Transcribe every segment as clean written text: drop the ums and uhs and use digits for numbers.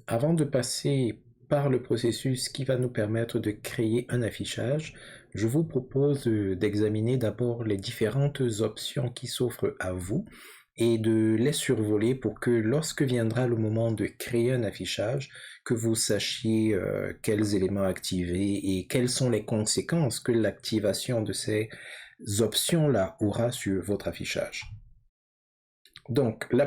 Avant de passer par le processus qui va nous permettre de créer un affichage, je vous propose d'examiner d'abord les différentes options qui s'offrent à vous et de les survoler pour que lorsque viendra le moment de créer un affichage, que vous sachiez quels éléments activer et quelles sont les conséquences que l'activation de ces options-là aura sur votre affichage. Donc, pas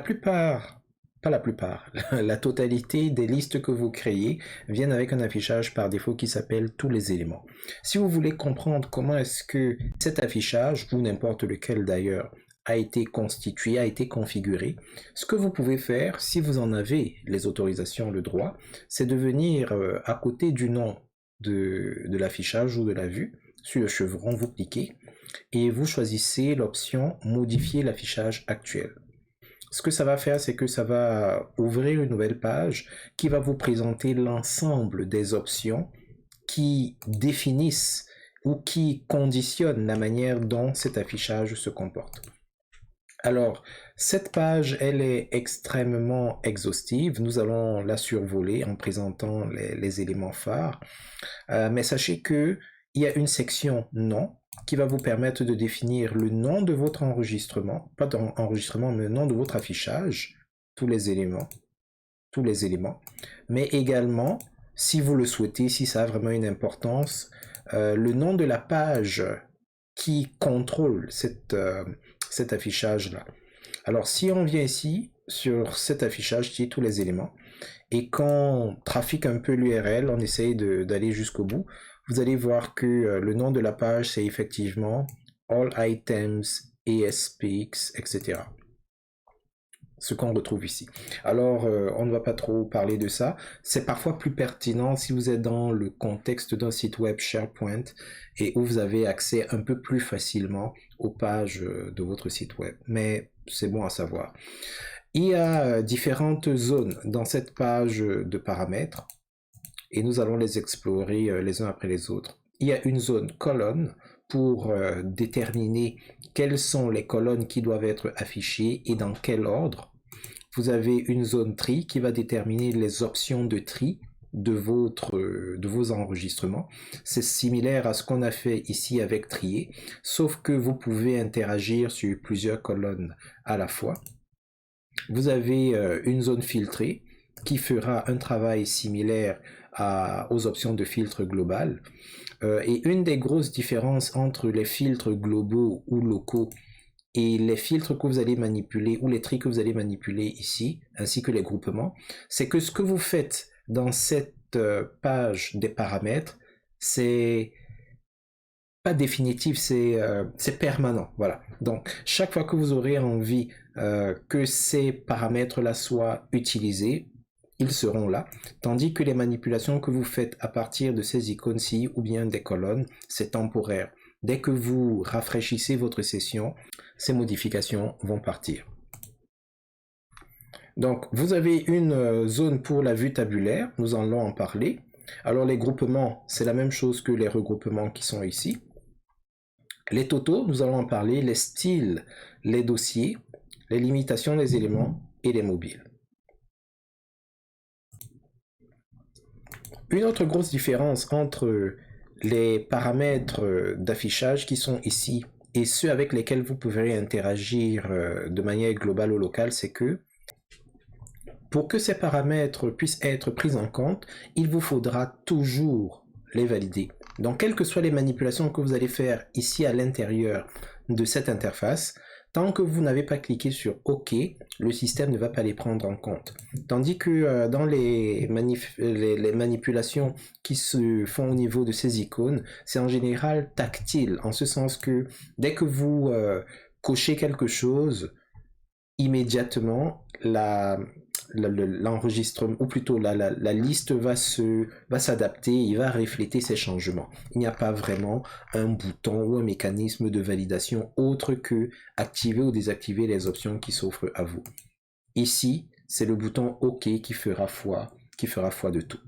la plupart, la totalité des listes que vous créez viennent avec un affichage par défaut qui s'appelle tous les éléments. Si vous voulez comprendre comment est-ce que cet affichage, ou n'importe lequel d'ailleurs, a été constitué, a été configuré, ce que vous pouvez faire, si vous en avez les autorisations, le droit, c'est de venir à côté du nom de l'affichage ou de la vue, sur le chevron, vous cliquez et vous choisissez l'option modifier l'affichage actuel. Ce que ça va faire, c'est que ça va ouvrir une nouvelle page qui va vous présenter l'ensemble des options qui définissent ou qui conditionnent la manière dont cet affichage se comporte. Alors, cette page, elle est extrêmement exhaustive. Nous allons la survoler en présentant les éléments phares. Mais sachez que il y a une section nom qui va vous permettre de définir le nom de votre enregistrement, pas d'enregistrement, mais le nom de votre affichage, tous les éléments, mais également, si vous le souhaitez, si ça a vraiment une importance, le nom de la page qui contrôle cet affichage-là. Alors, si on vient ici, sur cet affichage qui est tous les éléments, et qu'on trafique un peu l'URL, on essaye d'aller jusqu'au bout, vous allez voir que le nom de la page, c'est effectivement All Items, ASPX, etc. Ce qu'on retrouve ici. Alors, on ne va pas trop parler de ça. C'est parfois plus pertinent si vous êtes dans le contexte d'un site web SharePoint et où vous avez accès un peu plus facilement aux pages de votre site web. Mais c'est bon à savoir. Il y a différentes zones dans cette page de paramètres et nous allons les explorer les uns après les autres. Il y a une zone colonne pour déterminer quelles sont les colonnes qui doivent être affichées et dans quel ordre. Vous avez une zone tri qui va déterminer les options de tri de vos enregistrements. C'est similaire à ce qu'on a fait ici avec trier, sauf que vous pouvez interagir sur plusieurs colonnes à la fois. Vous avez une zone filtrée qui fera un travail similaire aux options de filtre global. Et une des grosses différences entre les filtres globaux ou locaux et les filtres que vous allez manipuler ou les tris que vous allez manipuler ici, ainsi que les groupements, c'est que ce que vous faites dans cette page des paramètres, c'est pas définitif, c'est permanent. Voilà. Donc, chaque fois que vous aurez envie que ces paramètres-là soient utilisés, ils seront là, tandis que les manipulations que vous faites à partir de ces icônes-ci ou bien des colonnes, c'est temporaire. Dès que vous rafraîchissez votre session, ces modifications vont partir. Donc, vous avez une zone pour la vue tabulaire, nous allons en parler. Alors, les groupements, c'est la même chose que les regroupements qui sont ici. Les totaux, nous allons en parler, les styles, les dossiers, les limitations des éléments et les mobiles. Une autre grosse différence entre les paramètres d'affichage qui sont ici et ceux avec lesquels vous pouvez interagir de manière globale ou locale, c'est que pour que ces paramètres puissent être pris en compte, il vous faudra toujours les valider. Donc, quelles que soient les manipulations que vous allez faire ici à l'intérieur de cette interface, tant que vous n'avez pas cliqué sur OK, le système ne va pas les prendre en compte. Tandis que dans les manipulations qui se font au niveau de ces icônes, c'est en général tactile, en ce sens que dès que vous cochez quelque chose, immédiatement, l'enregistrement, ou plutôt la liste va s'adapter, il va refléter ces changements. Il n'y a pas vraiment un bouton ou un mécanisme de validation autre que activer ou désactiver les options qui s'offrent à vous. Ici, c'est le bouton OK qui fera foi de tout.